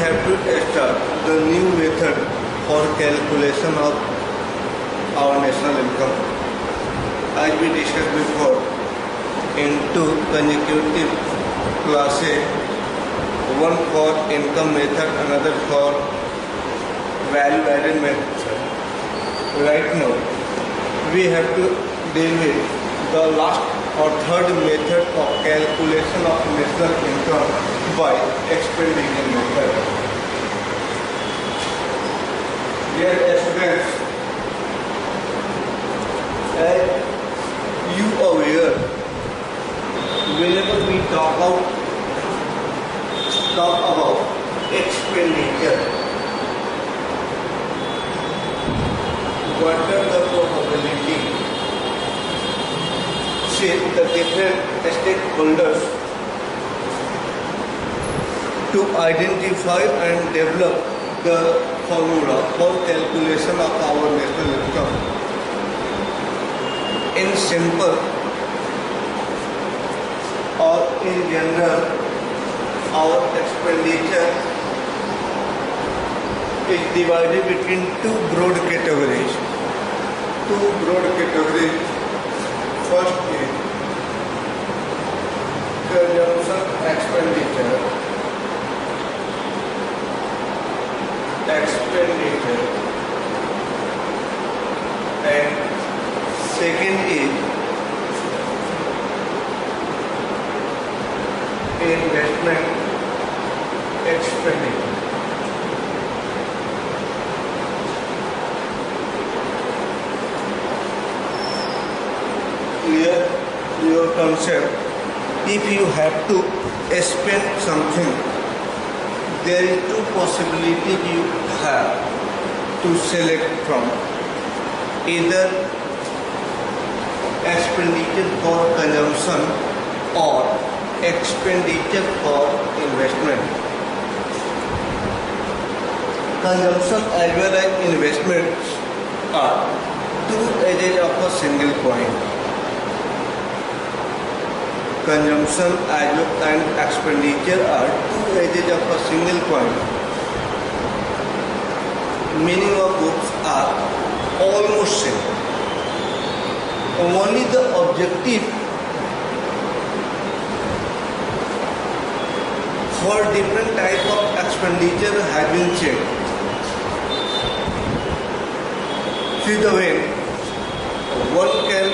have to start the new method for calculation of our national income. As we discussed before, in two consecutive classes, one for income method, another for value added method. Right now, we have to deal with the last or third method of calculation of national income by expenditure method. Dear students, as you are aware, whenever we talk about expenditure, what are the probability? Say the different stakeholders to identify and develop the formula for calculation of our national income. In simple or in general, our expenditure is divided between two broad categories. First is consumption expenditure. And second is investment expenditure. Clear your concept. If you have to spend something, there is two possibilities you have to select from. Either expenditure for consumption or expenditure for investment. Consumption as well as investments are two edges of a single coin. Consumption and expenditure are two edges of a single coin. Meaning of both are almost same. Only the objective for different type of expenditure has been changed. See the way one can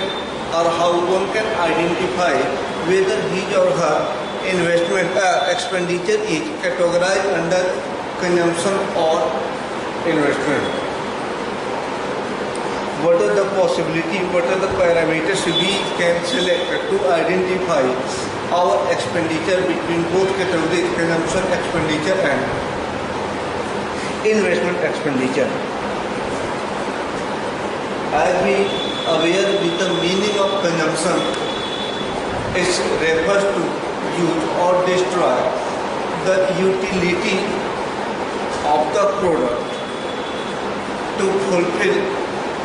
or how one can identify whether his or her investment expenditure is categorized under consumption or investment. What are the possibilities, what are the parameters we can select to identify our expenditure between both categories, consumption expenditure and investment expenditure. As we are aware with the meaning of consumption, it refers to use or destroy the utility of the product to fulfill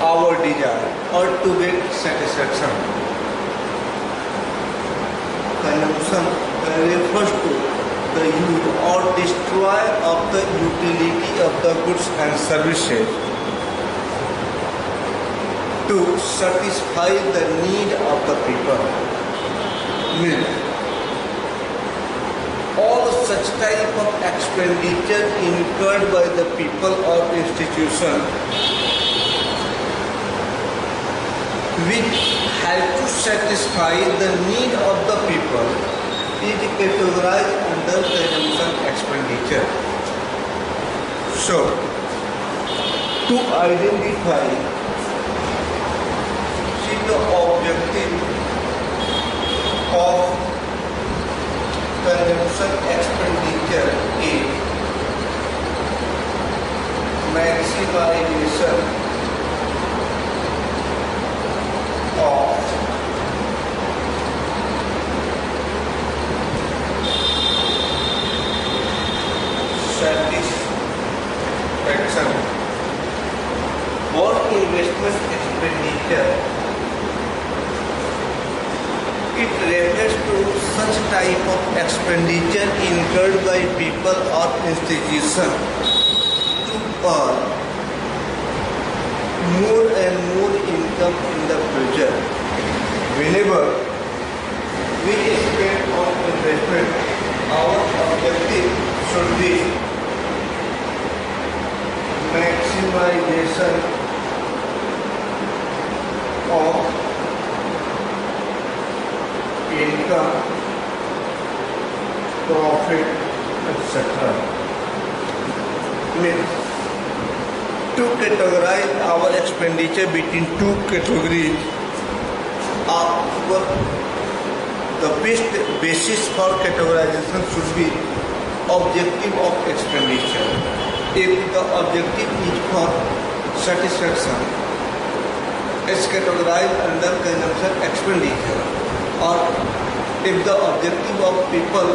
our desire or to get satisfaction. Consumption refers to the use or destroy of the utility of the goods and services to satisfy the need of the people. Means all such type of expenditure incurred by the people or institution which have to satisfy the need of the people is categorized under consumption expenditure. So, to identify the objective of consumption expenditure is maximization of satisfaction for investment expenditure It refers to such type of expenditure incurred by people or institutions to earn more and more income in the future. Whenever we spend on investment, our objective should be maximization of income, profit, etc. Means to categorize our expenditure between two categories, the best basis for categorization should be objective of expenditure. If the objective is for satisfaction, it's categorized under consumption expenditure. Or if the objective of people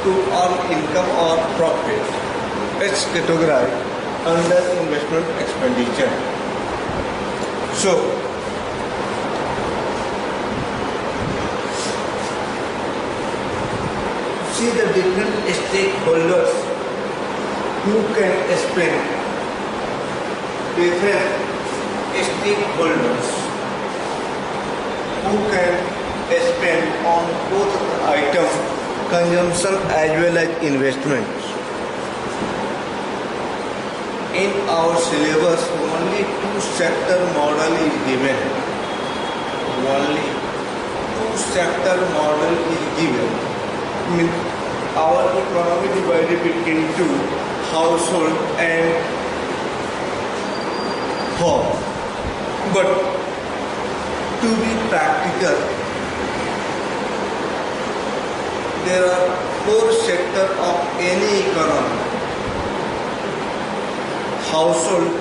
to earn income or profit, it's categorized under investment expenditure. So, see the different stakeholders who can spend. Different stakeholders who can spend on both items, consumption as well as investments. In our syllabus, only two-sector model is given. Only two-sector model is given. Means our economy divided between two, household and home. But to be practical, there are four sectors of any economy: household,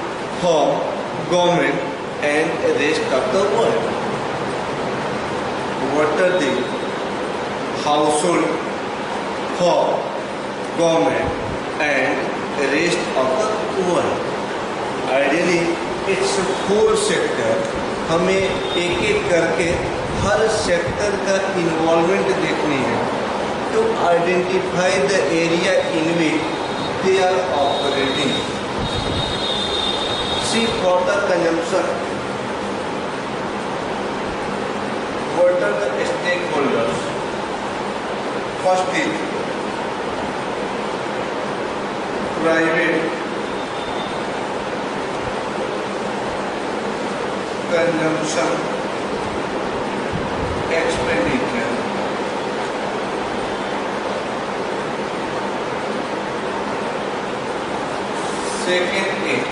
home, government, and rest of the world. What are they? Household, home, government, and rest of the world. Ideally, it's a four sector. हमें एक एक करके हर sector का involvement देखनी है to identify the area in which they are operating. See, for the consumption, what are the stakeholders? First is private consumption expenditure. Second is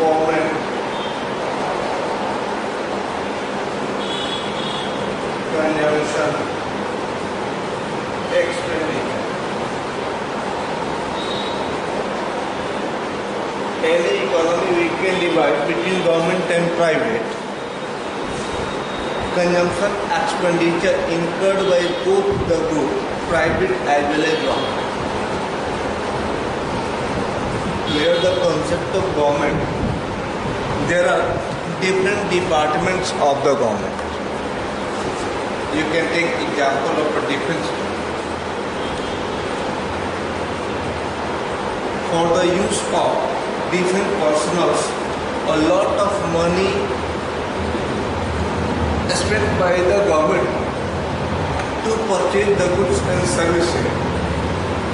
government consumption expenditure. Any economy we can divide between government and private. Consumption expenditure incurred by both the group, private as well as government. Clear the concept of government. There are different departments of the government. You can take example of a defense. For the use of different personnel, a lot of money spent by the government to purchase the goods and services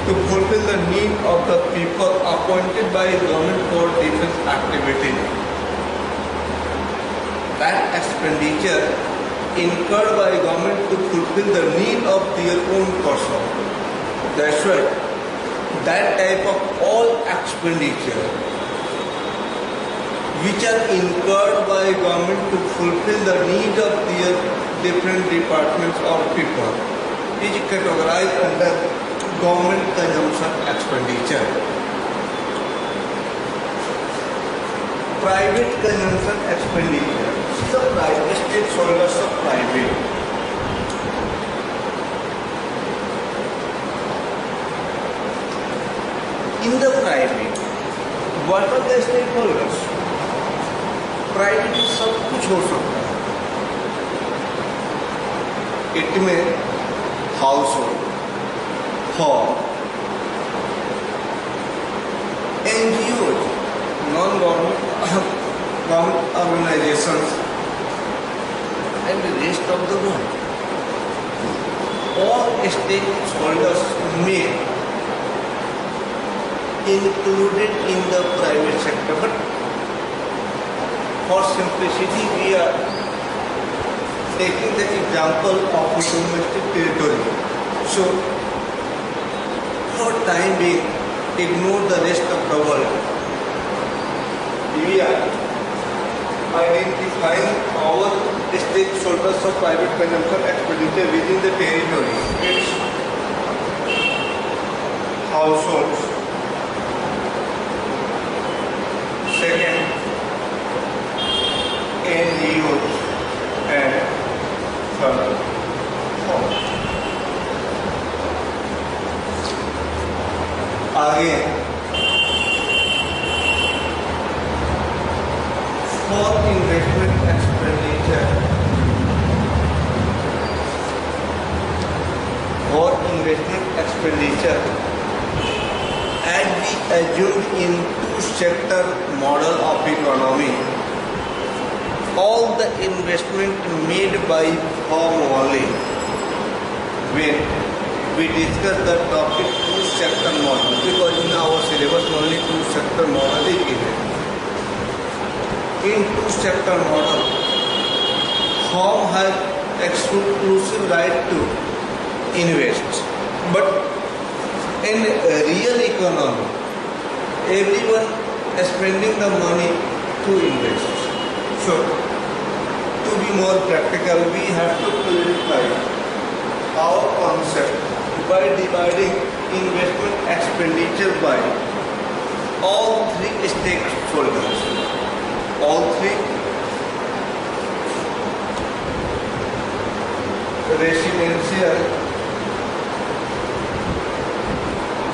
to fulfill the need of the people appointed by government for defense activities. That expenditure incurred by government to fulfill the need of their own person. That's why that type of all expenditure which are incurred by government to fulfill the need of their different departments or people is categorized under government consumption expenditure. Private consumption expenditure is the private stakeholders of private. In the private, What are the stakeholders? Private सब कुछ हो सकता है. It में house hold, hall, NGO, non-government organizations, and the rest of the world. All stakeholders may included in the private sector, but for simplicity we are taking the example of the domestic territory. So for time being, ignore the rest of the world. We are identifying our stakeholders of private consumption expenditure within the territory. It's households. Second, NGOs, and third, home. आगे for investment expenditure, as we assumed in two-sector model of economy, all the investment made by firm only. When we discuss the topic two-sector model, because in our syllabus only two-sector model is given. In two-sector model, firm has exclusive right to invest, but in real economy, everyone is spending the money to invest. So, to be more practical, we have to clarify our concept by dividing investment expenditure by all three stakeholders. All three: residential,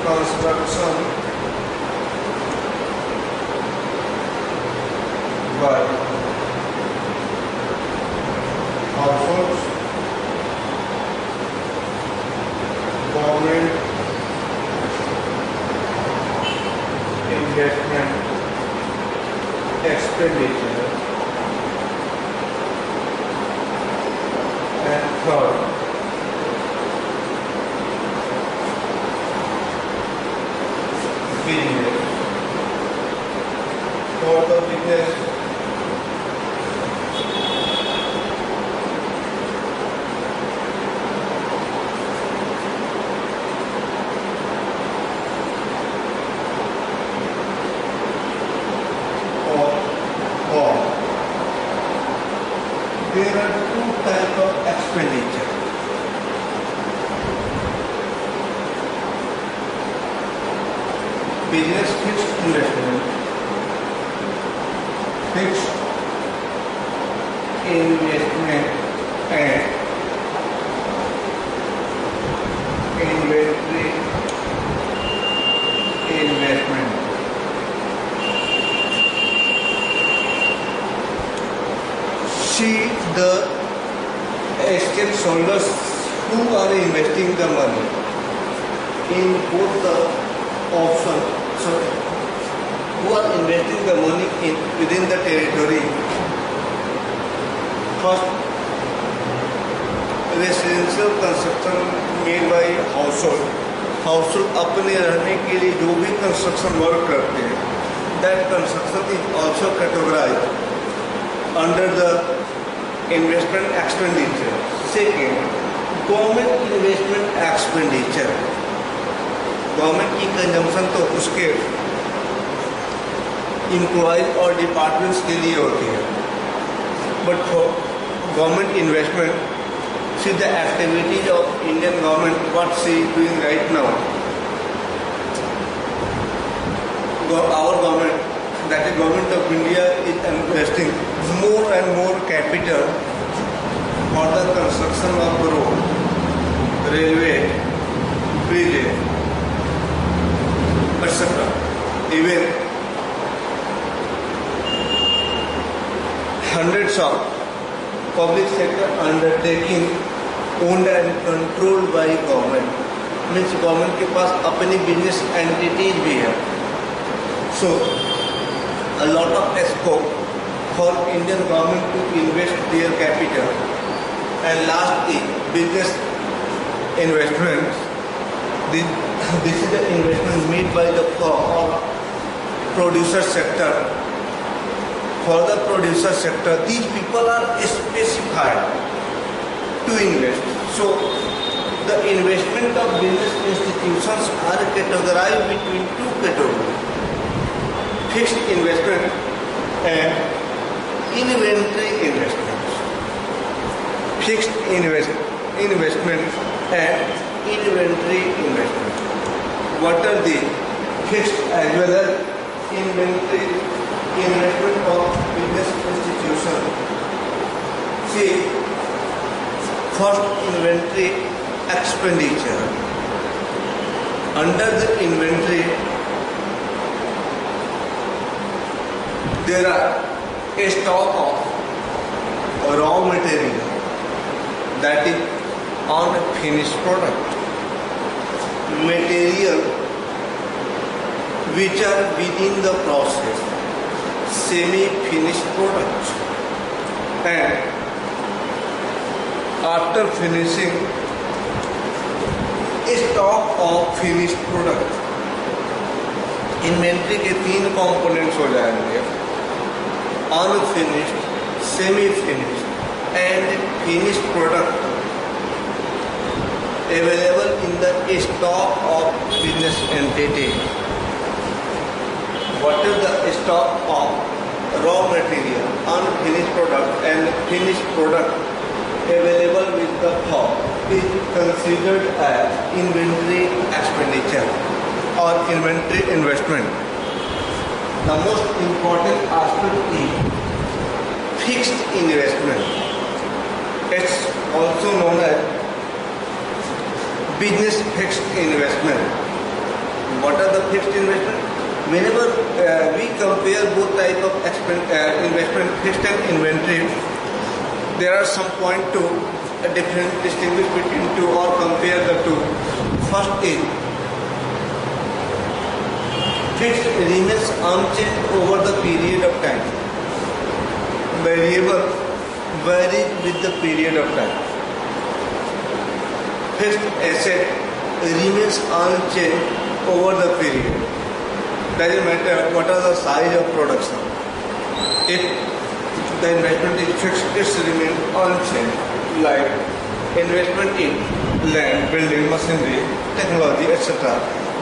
construction by households, government investment expenditure, and third, business. For the business, there are two types of expenditure. Business fixed investment, fixed investment, and inventory investment. See the stakeholders who are investing the money in both the options. So, who are investing the money within the territory? First, residential construction made by household. Household अपने रहने के लिए जो भी construction work करते हैं, that construction is also categorized under the investment expenditure. Second, government investment expenditure. Government की consumption तो उसके एम्प्लॉयज और डिपार्टमेंट्स के लिए होती है, but for government investment, see the activities of Indian government, what see doing right now. Our government, that is government of India, is investing more and more capital for the construction of road, railway, bridges, etc. Even hundreds of public sector undertaking owned and controlled by government. Means government के पास अपनी business entities भी है. सो a lot of scope for Indian government to invest their capital. And lastly, business investments. This is the investment made by the producer sector. For the producer sector, these people are specified to invest. So the investment of business institutions are categorized between two categories: fixed investment and inventory investment. Fixed investment and inventory investment. What are the fixed as well as inventory investment of business institution? See, first, inventory expenditure. Under the inventory, there are a stock of raw material, that is on a finished product, material which are within the process, semi-finished products, and after finishing, a stock of finished product. Inventory के 3 components हो जाएंगे: unfinished, semi-finished and finished product available in the stock of business entity. What is the stock of raw material, unfinished product and finished product available with the firm is considered as inventory expenditure or inventory investment. The most important aspect is fixed investment. It's also known as business fixed investment. What are the fixed investment? Whenever we compare both type of investment, fixed and inventory, there are some point to distinguish between two or compare the two. First is fixed remains unchanged over the period of time. Variable varies with the period of time. Fixed asset remains unchanged over the period. Doesn't matter what are the size of production. If the investment is fixed, it remains unchanged. Like investment in land, building, machinery, technology, etc.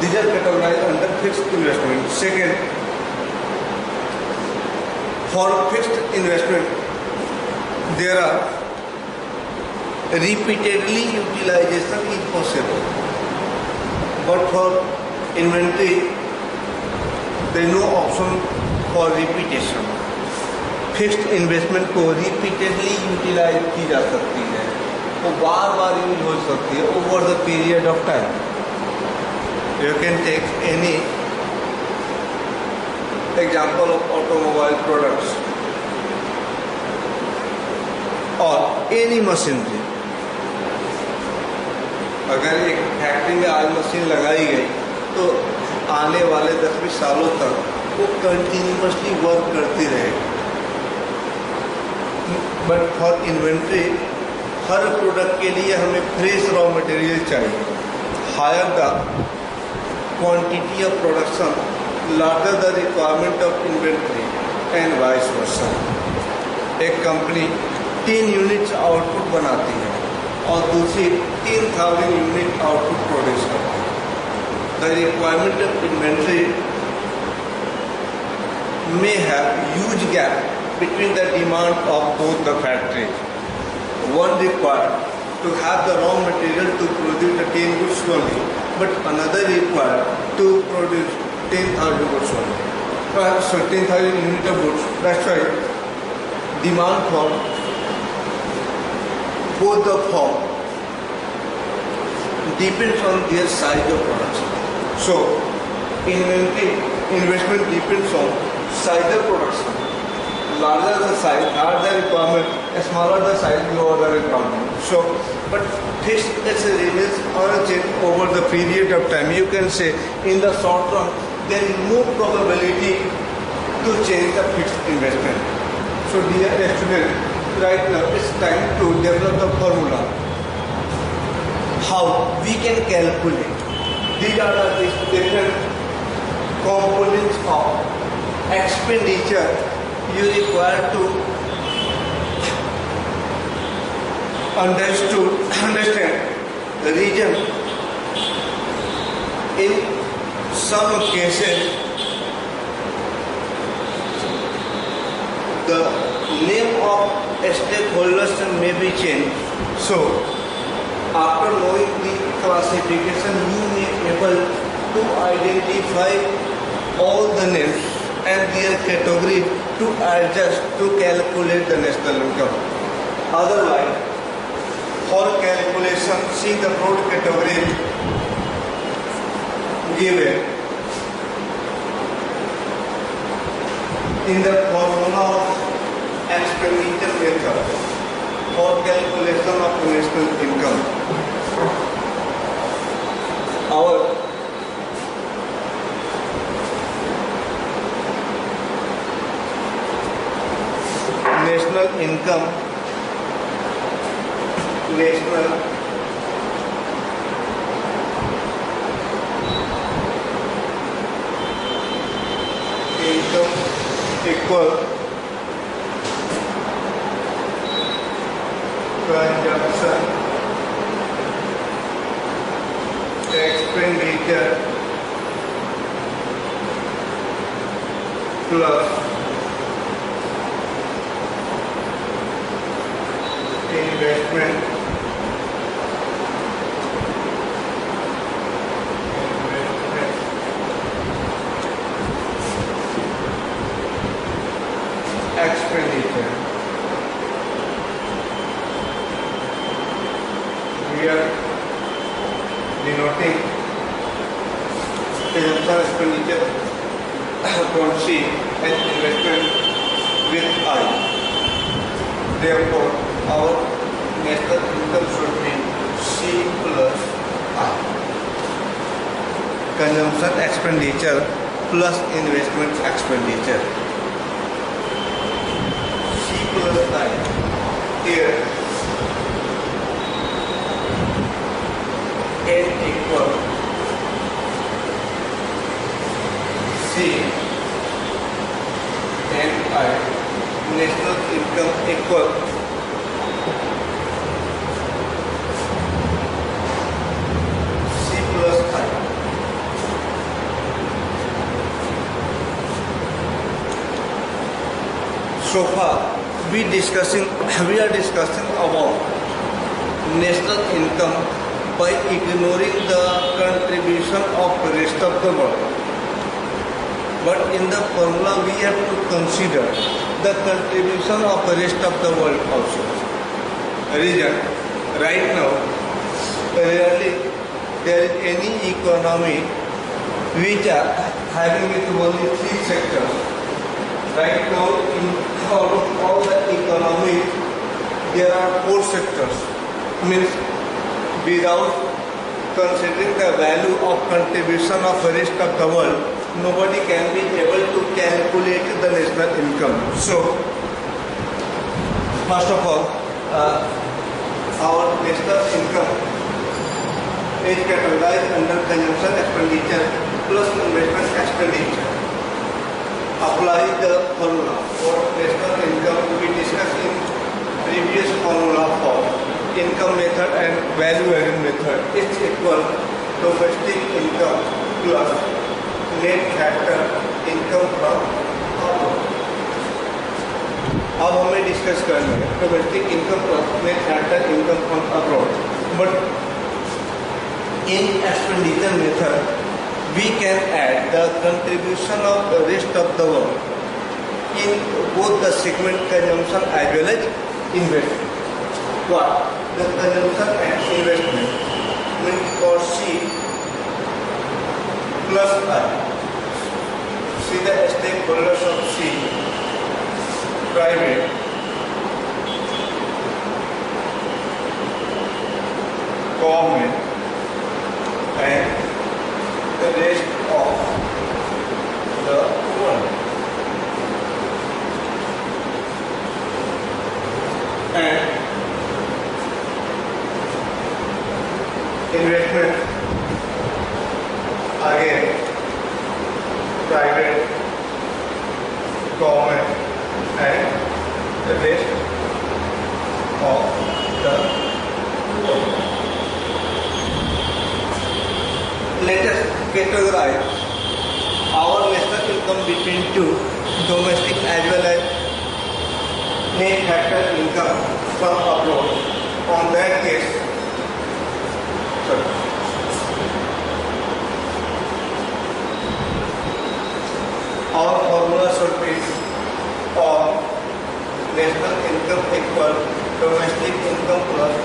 These are categorized under fixed investment. Second, for fixed investment, there are repeatedly utilization is possible. But for inventory, there is no option for repetition. Fixed investment को repeatedly utilise की जा सकती है, वो बार बार use हो सकती है over the period of time. You can take any example of automobile products और एनी मशीनरी. अगर एक फैक्ट्री में आज मशीन लगाई गई तो आने वाले 10-20 सालों तक वो कंटिन्यूसली वर्क करती रहेगी. बट फॉर इन्वेंट्री, हर प्रोडक्ट के लिए हमें फ्रेश रॉ मटेरियल चाहिए. Higher the quantity of production, larger the requirement of inventory and vice versa. एक कंपनी 10 यूनिट्स आउटपुट बनाती है और दूसरी 3000 यूनिट आउटपुट प्रोड्यूस करती है. The requirement of inventory may have huge gap between the demand of both the factories. One required to have the raw material to produce the 10 goods only, but another required to produce 10,000 goods only. So 10,000 units of goods. That's why demand for both the firm depends on their size of production. So inventory investment depends on size of production, larger the size, larger requirement, smaller the size, lower the requirement. So, but this remains unchanged over the period of time. You can say in the short run, there is no probability to change the fixed investment. So, dear students, right now it's time to develop the formula. How we can calculate. These are the different components of expenditure you require to understand the reason. In some cases, the name of stakeholders may be changed. So, after knowing the classification, you may be able to identify all the names and their category to adjust to calculate the national income. Otherwise, for calculation, see the broad category given in the formula of expenditure method for calculation of national income. Our national income, equal consumption expenditure plus investment expenditure. We are denoting consumption expenditure from C and investment with I. Therefore, our national income should be C plus I. Consumption expenditure plus investment expenditure. C plus I. Here, N equal C and I. National income equal C plus I. So far, we are discussing about national income by ignoring the contribution of the rest of the world. But in the formula, we have to consider the contribution of the rest of the world also. Reason, right now, rarely there is any economy which are having it only 3 sectors. Right now, in all the economy, there are 4 sectors. Means, without considering the value of contribution of the rest of the world, nobody can be able to calculate the national income. So, first of all, our national income is categorized under consumption expenditure plus investment expenditure. Apply the formula for national income we discussed in previous formula for income method and value added method. It's equal domestic income plus net factor income from abroad. अब हमें discuss करना है domestic income plus net factor income from abroad. But in expenditure method we can add the contribution of the rest of the world in both the segment consumption as well as investment. What? The consumption and investment means for C plus I. See the stakeholders of C private, government, and the rest of the world. And investment, again, private, government, and the rest of the world. Let us categorize our national income between two, domestic as well as net factor income from abroad. On that case, our formula should be or national income equal domestic income plus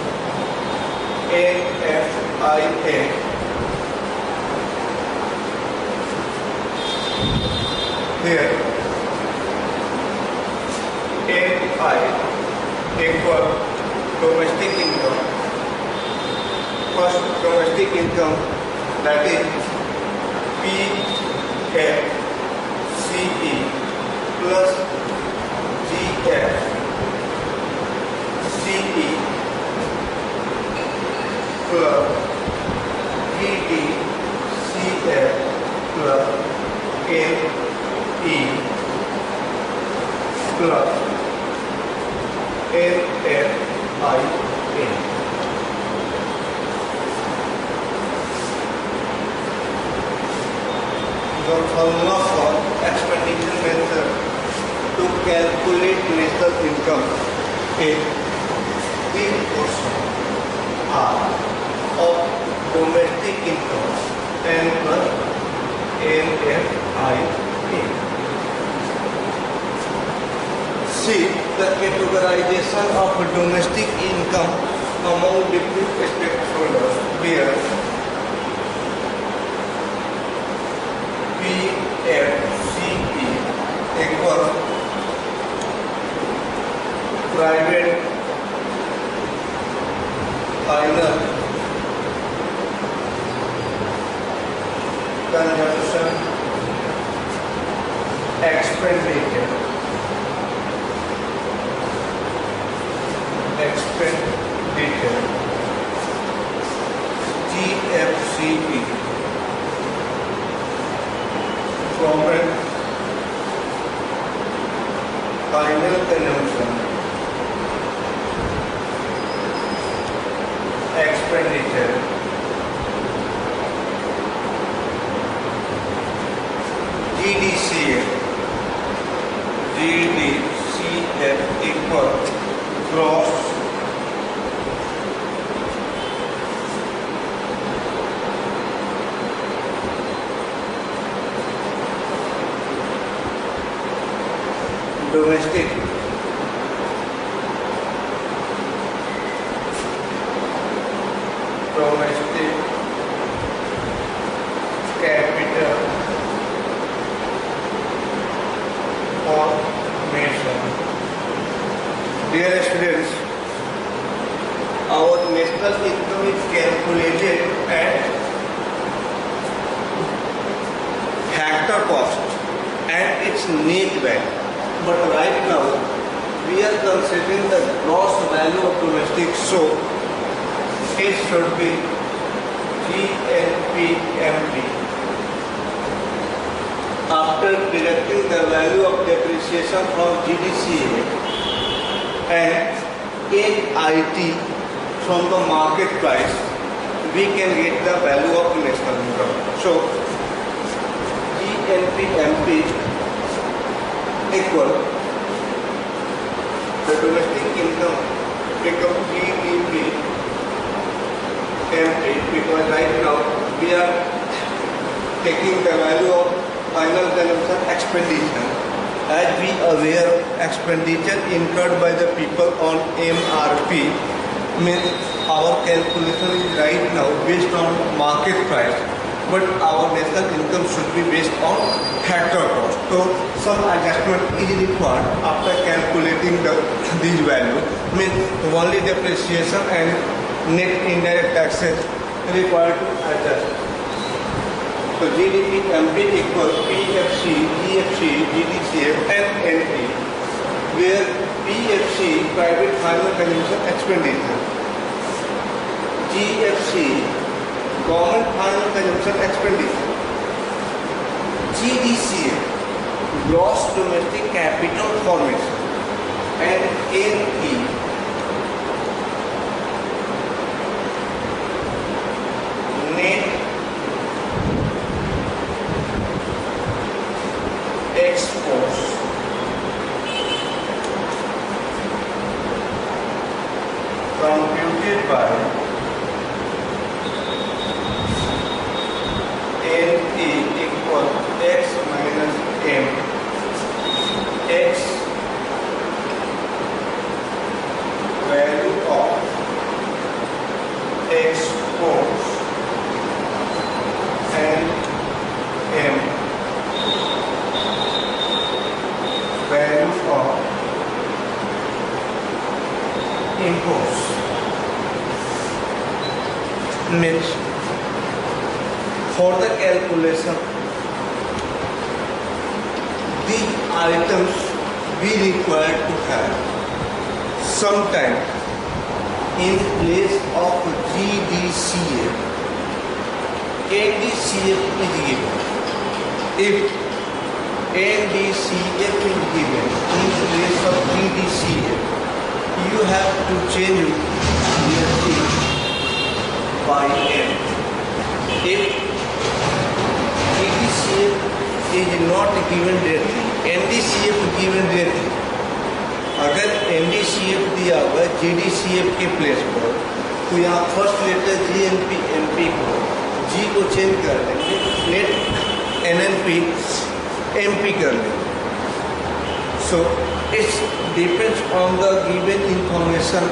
NFIA. Here, NI equal domestic income. First, domestic income, that is PFCE plus GFCE plus VDCF plus NE plus NFIA. The formula for expenditure method to calculate national income is P portion R of domestic income and plus NFIA. See the categorization of domestic income among different stakeholders where PFCE equal private final consumption expenditure GFCE government final consumption expenditure GDCF equal gross domestic capital formation. Dear students, our national income is calculated at factor cost and its net value. But right now we are considering the gross value of domestic, so it should be GNPMP. After deducting the value of depreciation from GDCA and NIT from the market price, we can get the value of national income. So GNPMP equal the domestic income become GDP MP, because right now we are taking the value of final consumption expenditure. As we aware, expenditure incurred by the people on MRP means our calculation is right now based on market price. but our national income should be based on factor cost. So some adjustment is required after calculating these values. Means only depreciation and net indirect taxes required to adjust. So GDP complete equals PFC, GFC, GDCF and NP, where PFC private final consumption expenditure, GFC government final consumption expenditure, GDCF gross domestic capital formation, and NE net exports. Computed by NE equal X minus M, X value of exports and M value of imports. Means for the calculation, these items we required to have sometime in place of GDCF. NDCF is given. If NDCF is given in place of GDCF, you have to change it by M. If GDCF is not given directly, NDCF given directly, अगर NDCF दिया हुआ है GDCF के place पर, तो यहाँ first letter GNP MP को G को चेंज कर देंगे, नेट NNP MP कर लेंगे. So it depends on the given information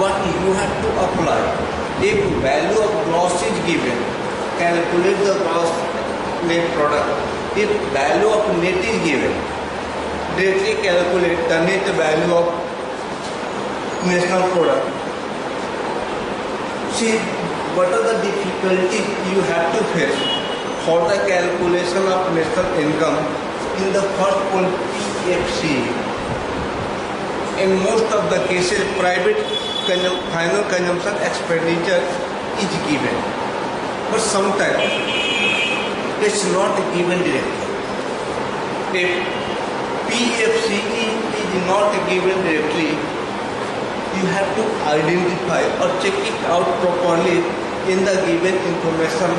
what you have to apply. If value of gross is given, calculate the gross net product. If value of net is given, directly calculate the net value of national product. See, what are the difficulties you have to face for the calculation of national income in the first point PFC. In most of the cases, private final consumption expenditure is given, but sometimes it's not given directly. If PFC is not given directly, you have to identify or check it out properly in the given information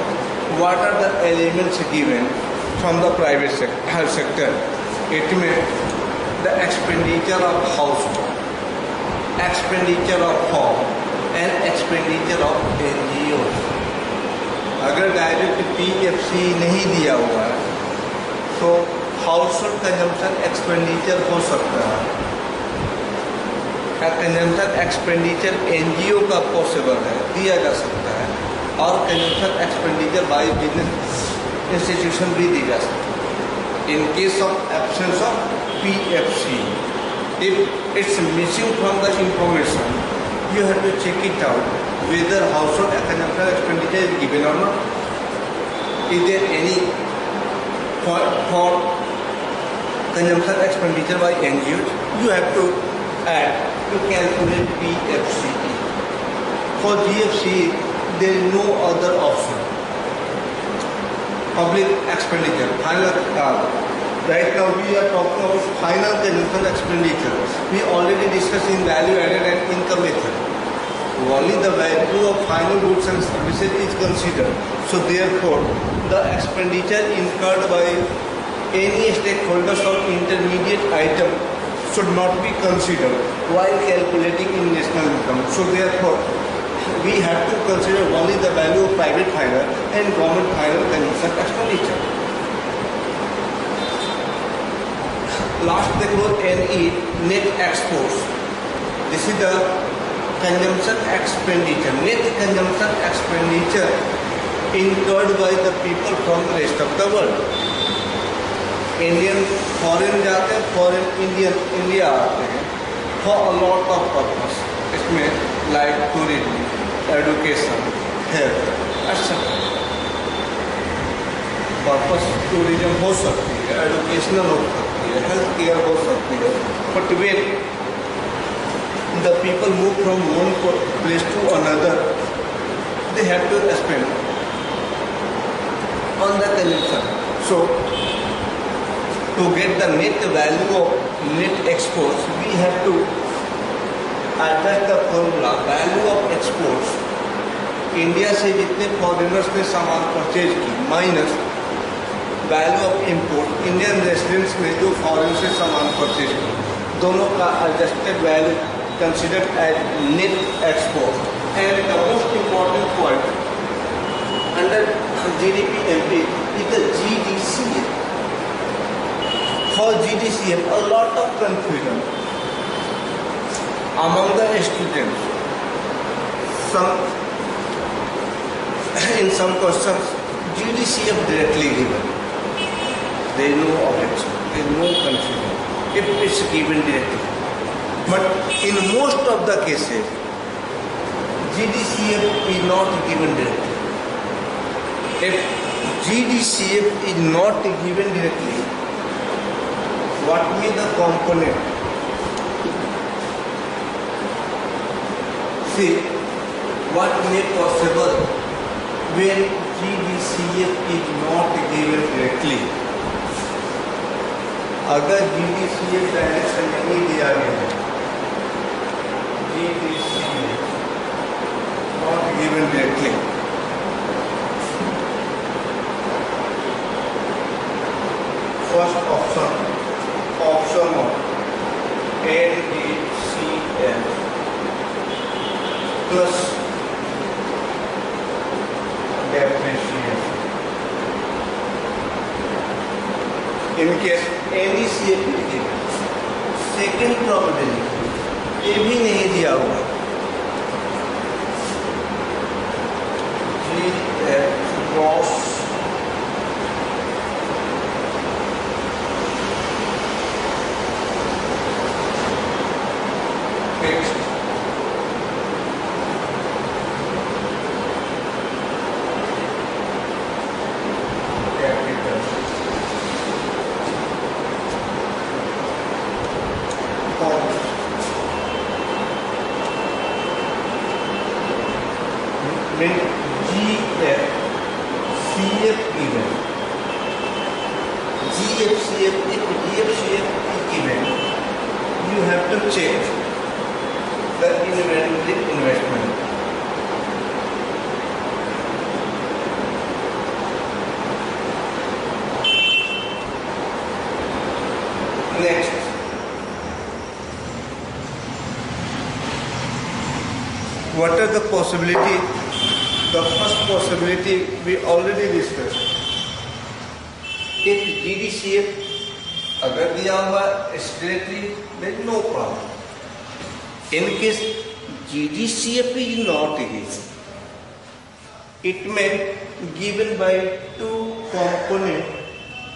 what are the elements given from the private health sector. It means the expenditure of household, expenditure of home and expenditure of NGOs. अगर direct PFC नहीं दिया हुआ है तो household consumption expenditure हो सकता है, consumption expenditure NGO का पॉसिबल है, दिया जा सकता है, और consumption expenditure by business institution भी दी जा सकती है. In case of absence of PFC, if it's missing from the information, you have to check it out whether household consumption expenditure is given or not. Is there any for consumption expenditure by NGOs? You have to add to calculate PFC. For GFC, there is no other option. Public expenditure, final. Right now we are talking about final consumption expenditure. We already discussed in value added and income method. Only the value of final goods and services is considered. So therefore, the expenditure incurred by any stakeholders or intermediate item should not be considered while calculating in national income. So therefore, we have to consider only the value of private final and government final consumption expenditure. Last देखो NE net exports. This is the consumption expenditure. Net consumption expenditure incurred by the people from the rest of the world. Indian foreign जाते हैं, foreign India आते हैं for a lot of purpose. इसमें like tourism, education, health, अच्छा purpose tourism हो सकती है, educational हो सकती है, हेल्थ केयर हो सकती है. But when the people move from one place to another, they have to spend on the consumption. So, to get the net value of net exports, we have to adjust the formula value of exports. India से जितने foreigners ने सामान purchase की minus value of import Indian residents ने जो foreign से सामान purchase की, दोनों का adjusted value considered as net export. And the most important point under GDP is the GDCF. For GDCF, a lot of confusion among the students. In some questions, GDCF directly given. There is no objection, there is no confusion if it's given directly. But in most of the cases, GDCF is not given directly. If GDCF is not given directly, what may the component? See, what may possible when GDCF is not given directly? अगर GDCF direction नहीं दिया गया है, GDCF not given directly, first option 1, NDCF plus depreciation. In case NDCF is given, second probability ये भी नहीं दिया हुआ, GF gross when GFCF given, GFCF, if GFCF is given, you have to check the inventory investment. Next, what are the possibility? The first possibility we already discussed. If GDCF अगर दिया हुआ strictly, there is no problem. In case GDCF is not given, it may given by two component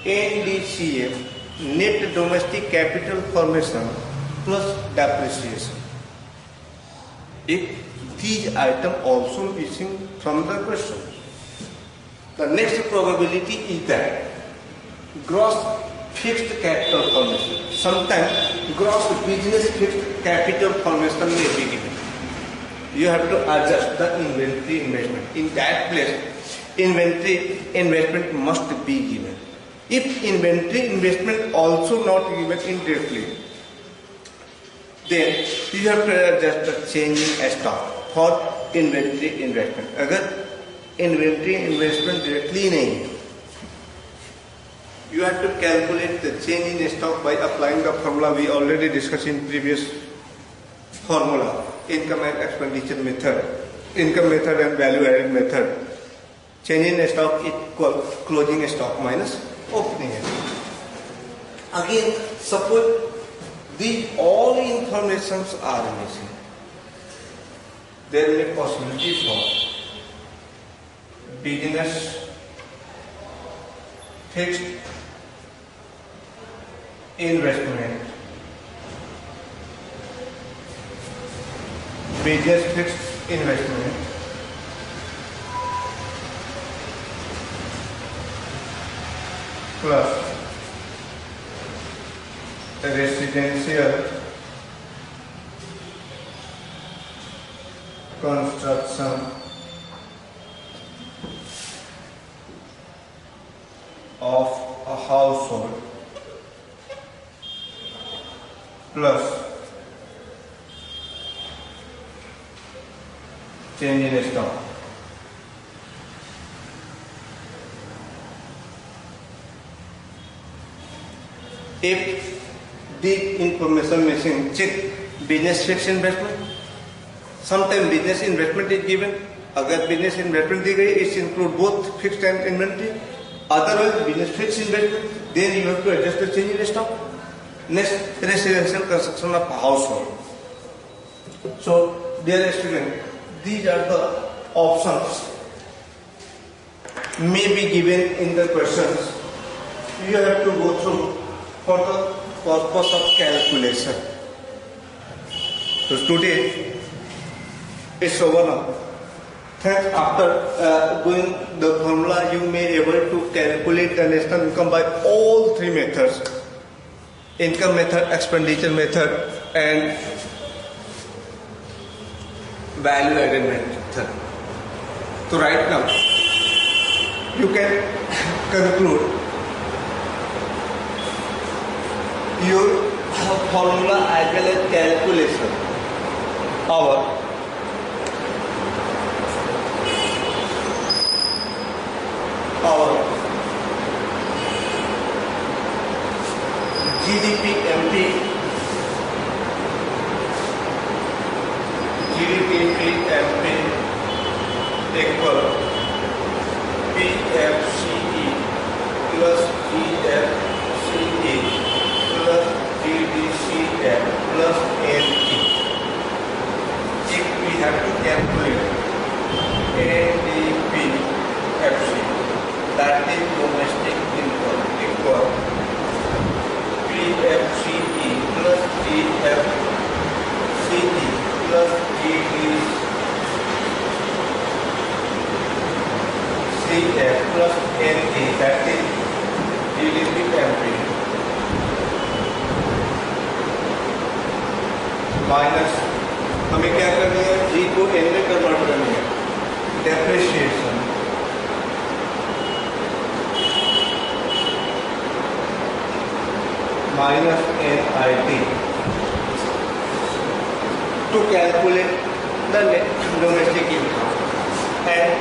NDCF, net domestic capital formation plus depreciation. If these items also missing from the question, the next probability is that gross fixed capital formation. Sometimes gross business fixed capital formation may be given. You have to adjust the inventory investment. In that place, inventory investment must be given. If inventory investment also not given indirectly, then you have to adjust the change in stock for inventory investment. अगर inventory investment directly नहीं, you have to calculate the change in stock by applying the formula we already discussed in previous formula, income and expenditure method, income method and value added method. Change in stock equal closing stock minus opening stock. Again, suppose the all informations are missing, there may possibility for business fixed investment. Business fixed investment plus residential construction of a household plus change in stock. If the information missing, check business fixed investment. Sometimes business investment is given. अगर business investment दी गई, it include both fixed and inventory. Otherwise, business fixed investment, then you have to adjust the change in stock. Next, residential construction of household. So, dear student, these are the options may be given in the questions. You have to go through for the purpose of calculation. So today it's over now. Thanks. After doing the formula, you may able to calculate the national income by all three methods: income method, expenditure method, and value added method. So right now you can conclude your formula as well as calculation. Our GDP MP equal PFCE plus GFCE plus GDCF plus NE. If we have to calculate ADPFC, that is domestic income, equal PFCE plus GFCE plus GDCF plus NE, that is GDPMP. Minus हमें क्या करनी है, जी को N में convert करनी है, depreciation minus NIT to calculate the domestic income. And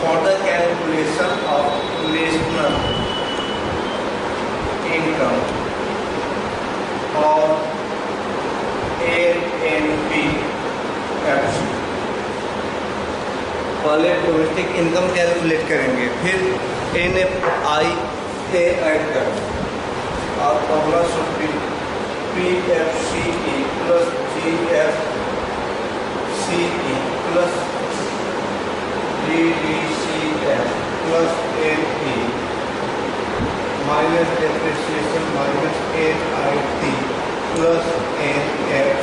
for the calculation of national income or NNPFC, पहले domestic income calculate करेंगे, फिर NFI ऐड करेंगे और formula should be PFCE plus GFCE plus GDCF plus NE minus depreciation minus NIT plus NFIA.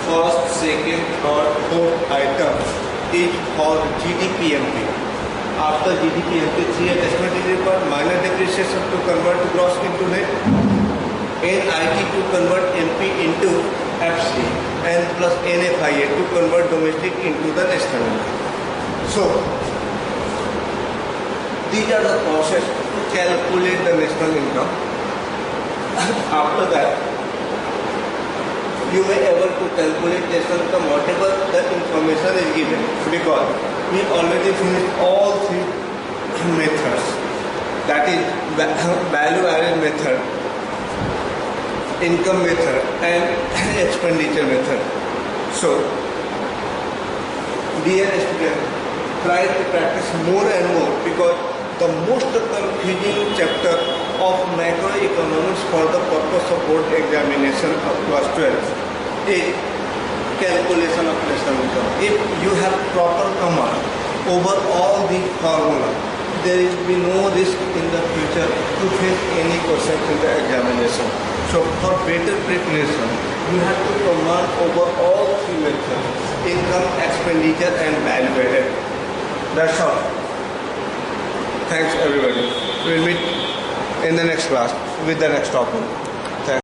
First, second, third, fourth item is for GDPMP. After GDPMP, 3 adjustment is required: minor depreciation to convert gross into net, NIT to convert MP into FC, and plus NFIA to convert domestic into the national income. So, these are the process to calculate the national income. After that, you may able to calculate national income whatever the information is given, because we already finished all three methods, that is value added method, income method, and expenditure method. So, dear students, try to practice more and more, because the most confusing chapter of math macroeconomics for the purpose of board examination of class 12 is calculation of national income. If you have proper command over all the formula, there will be no risk in the future to face any question in the examination. So for better preparation, you have to command over all three methods: income, expenditure and value added. That's all. Thanks everybody. We'll meet in the next class with the next topic.